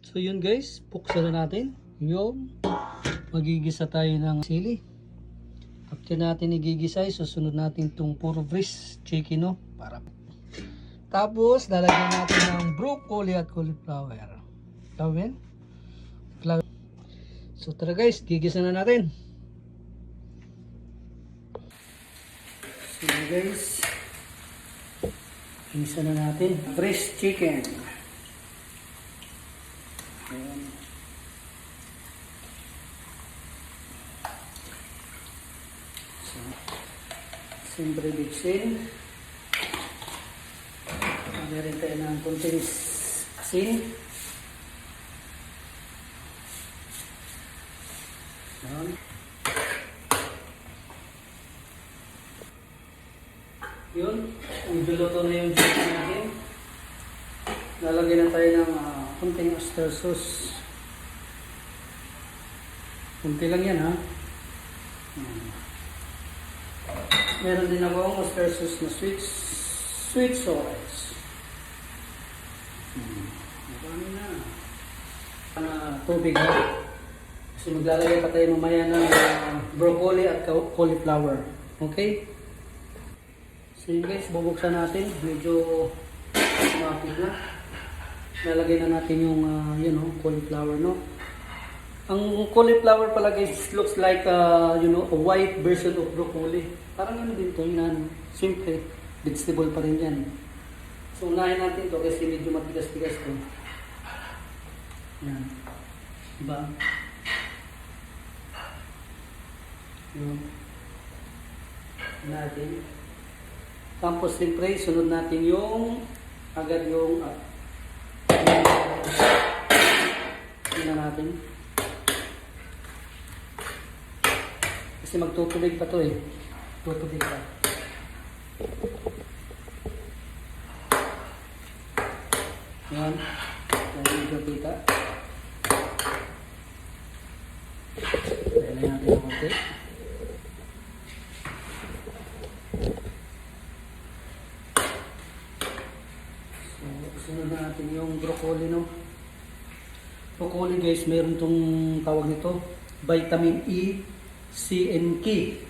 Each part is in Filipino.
So yun guys, buksan na natin yung magigisa tayo ng sili. After natin igigisa, susunod natin itong puro breast chicken, no? Tapos lalagyan natin ng broccoli at cauliflower. Tawin? So tara guys, gigisa na natin. So guys, gigisa na natin breast chicken. Ayan. So, siyempre bigsin. Meron tayo ng konting asin. Ayan. Yun, uduluto na yung chicken natin. Lalagyan na tayo ng konting oyster sauce. Kunti lang yan, ha. Meron din ako oyster sauce na sweet sauce. Marami na. Tubig, ha. Kasi maglalagay pa tayo mamaya ng broccoli at cauliflower. Okay? So yun guys, bubuksan natin. Medyo mapit na. Nalagay na natin yung cauliflower, no? Ang cauliflower pala guys looks like a white version of broccoli. Parang din to, simple vegetable pa rin yan. So unahin natin to kasi medyo matigas-tigas to. Yan. Diba? Yun. Natin. Tapos siyempre sunod natin yung na natin. Kasi magtutubig pa to eh. Tutubig pa. Yan. Yan yung kapita. Dahil natin ang konti. So, sunod na natin yung broccoli, no? Broccoli guys, meron tong tawag nito, vitamin E, C, and K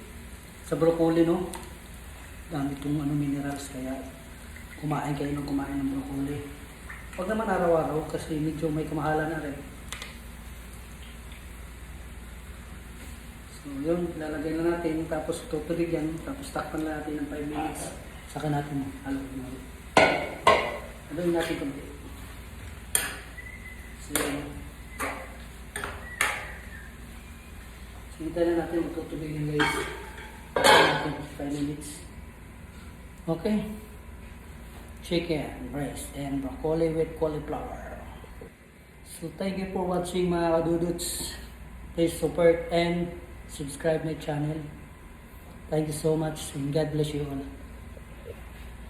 sa broccoli, no? Dami itong minerals, kaya kumain kayo ng broccoli. Huwag naman araw-araw kasi medyo may kamahalan na rin. So yun, lalagay na natin, tapos tutubig yan, tapos takpan na natin ng 5 minutes. Saka natin haluin na rin. Haluin natin kunti. So yun. Hintayin na natin magtutubigin guys. Natin 5 minutes. Okay. Chicken, breast, and broccoli with cauliflower. So thank you for watching mga kaduduts. Please support and subscribe my channel. Thank you so much and God bless you all.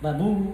Babu!